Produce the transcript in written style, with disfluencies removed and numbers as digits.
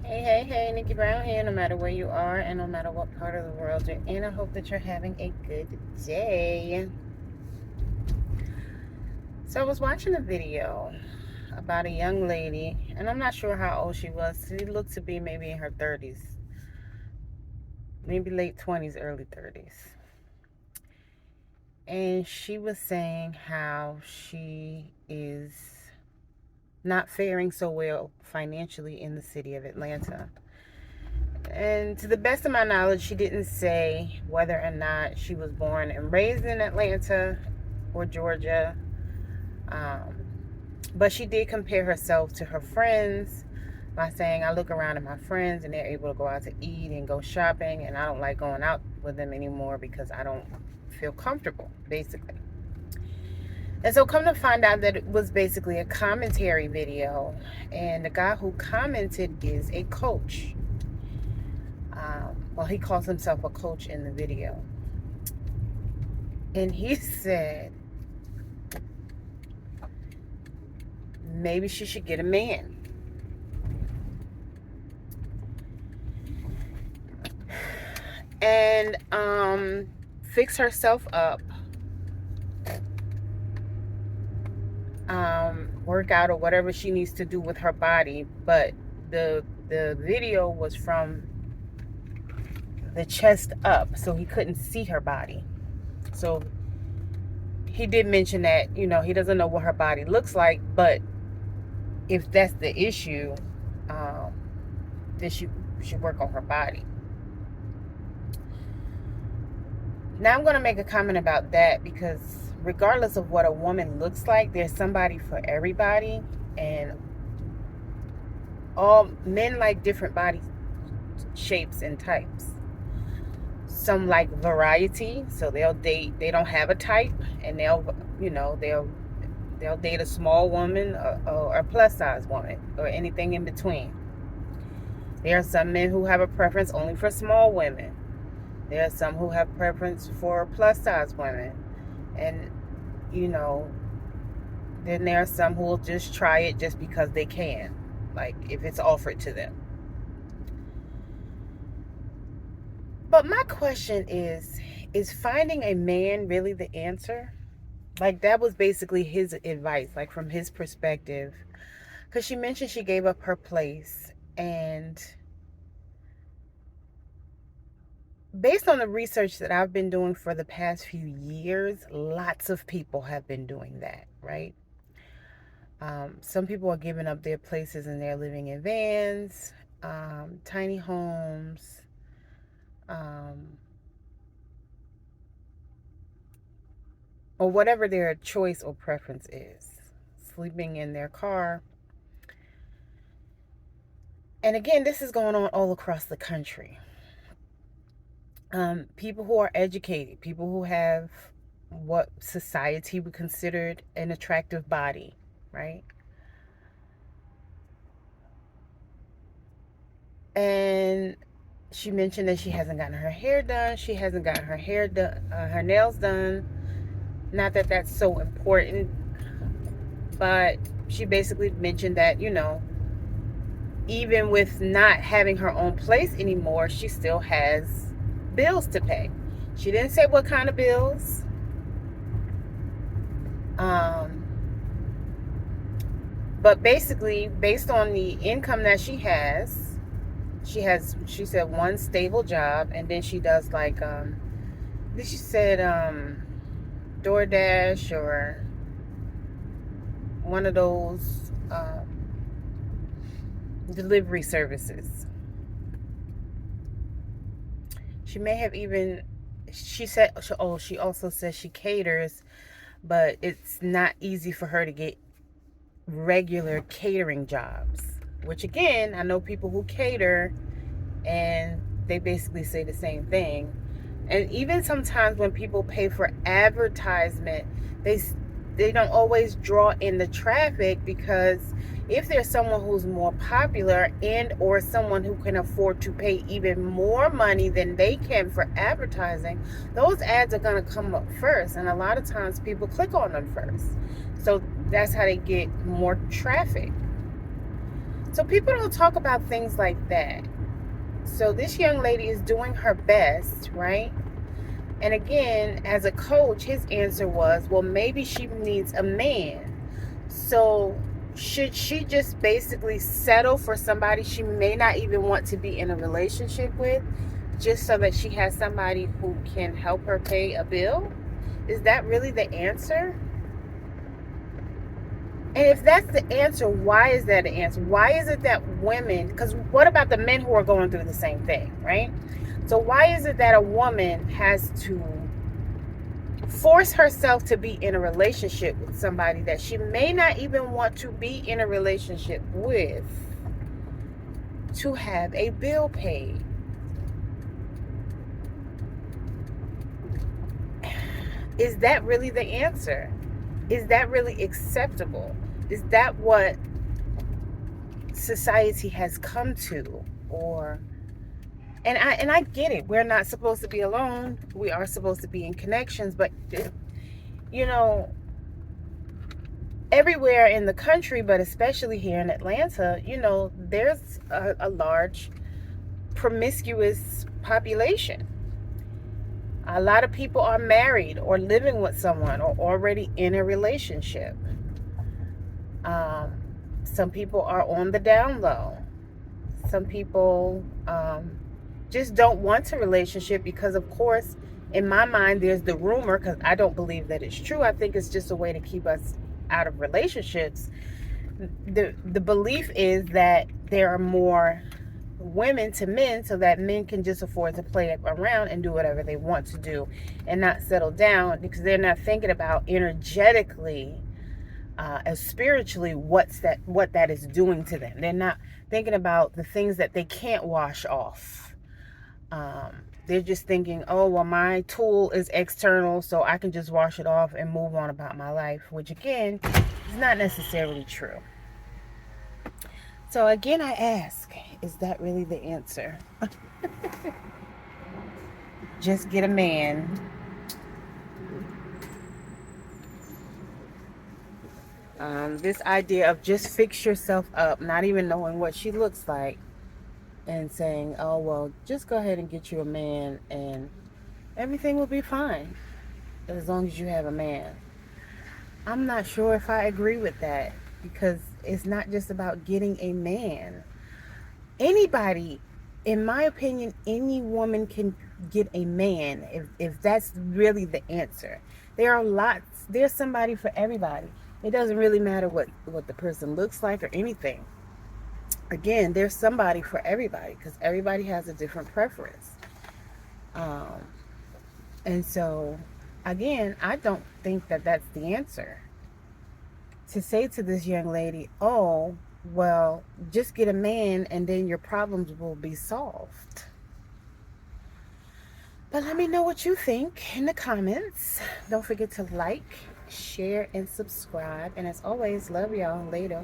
Hey, Nickie Brown here, no matter where you are and no matter what part of the world you're in. I hope that you're having a good day. So, I was watching a video about a young lady, and I'm not sure how old she was. She looked to be maybe in her 30s, maybe late 20s, early 30s. And she was saying how she is not faring so well financially in the city of Atlanta. And to the best of my knowledge, she didn't say whether or not she was born and raised in Atlanta or Georgia. Um, but she did compare herself to her friends by saying, I look around at my friends and they're able to go out to eat and go shopping, and I don't like going out with them anymore because I don't feel comfortable, basically. And so, come to find out that it was basically a commentary video, and the guy who commented is a coach. Well, he calls himself a coach in the video. And he said, maybe she should get a man. And fix herself up, work out or whatever she needs to do with her body. But the video was from the chest up, so he couldn't see her body. So he did mention that, he doesn't know what her body looks like, but if that's the issue, then she should work on her body. Now I'm going to make a comment about that because regardless of what a woman looks like, there's somebody for everybody, and all men like different body shapes and types. Some like variety, so they'll date, they don't have a type, and they'll date a small woman or a plus size woman or anything in between. There are some men who have a preference only for small women. There are some who have preference for plus size women. And, then there are some who will just try it just because they can, like if it's offered to them. But my question is finding a man really the answer? Like, that was basically his advice, like from his perspective. Because she mentioned she gave up her place, and based on the research that I've been doing for the past few years, lots of people have been doing that, right? Some people are giving up their places and they're living in vans, tiny homes, um, or whatever their choice or preference is, sleeping in their car. And again, this is going on all across the country. People who are educated, people who have what society would consider an attractive body, right? And she mentioned that she hasn't gotten her hair done. She hasn't gotten her hair done, her nails done. Not that that's so important, but she basically mentioned that, even with not having her own place anymore, she still has bills to pay. She didn't say what kind of bills. But basically, based on the income that she said one stable job, and then she does like, she said DoorDash or one of those delivery services. She may have even, she said, she also says she caters, but it's not easy for her to get regular catering jobs, which again, I know people who cater and they basically say the same thing. And even sometimes when people pay for advertisement, they don't always draw in the traffic, because if there's someone who's more popular and or someone who can afford to pay even more money than they can for advertising, those ads are going to come up first, and a lot of times people click on them first. So that's how they get more traffic. So people don't talk about things like that. So this young lady is doing her best, right? And again, as a coach, his answer was, well, maybe she needs a man. So should she just basically settle for somebody she may not even want to be in a relationship with, just so that she has somebody who can help her pay a bill? Is that really the answer? And if that's the answer, why is that the answer? Why is it that women, because what about the men who are going through the same thing, right? So why is it that a woman has to force herself to be in a relationship with somebody that she may not even want to be in a relationship with, to have a bill paid? Is that really the answer? Is that really acceptable? Is that what society has come to? Or and I get it. We're not supposed to be alone. We are supposed to be in connections, but you know, everywhere in the country, but especially here in Atlanta, you know, there's a large promiscuous population. A lot of people are married or living with someone or already in a relationship. Some people are on the down low. Some people just don't want a relationship because, of course, in my mind, there's the rumor, because I don't believe that it's true. I think it's just a way to keep us out of relationships. The belief is that there are more women to men, so that men can just afford to play around and do whatever they want to do and not settle down, because they're not thinking about energetically as spiritually what that is doing to them. They're not thinking about the things that they can't wash off. They're just thinking, oh, well, my tool is external, so I can just wash it off and move on about my life, which again is not necessarily true. So again, I ask, is that really the answer? Just get a man. This idea of just fix yourself up, not even knowing what she looks like, and saying, oh, well, just go ahead and get you a man and everything will be fine as long as you have a man. I'm not sure if I agree with that, because it's not just about getting a man. Anybody, in my opinion, any woman can get a man if that's really the answer. There's somebody for everybody. It doesn't really matter what the person looks like or anything. Again, there's somebody for everybody, because everybody has a different preference. And so, again, I don't think that that's the answer. To say to this young lady, oh, well, just get a man and then your problems will be solved. But let me know what you think in the comments. Don't forget to like, share, and subscribe. And as always, love y'all. Later.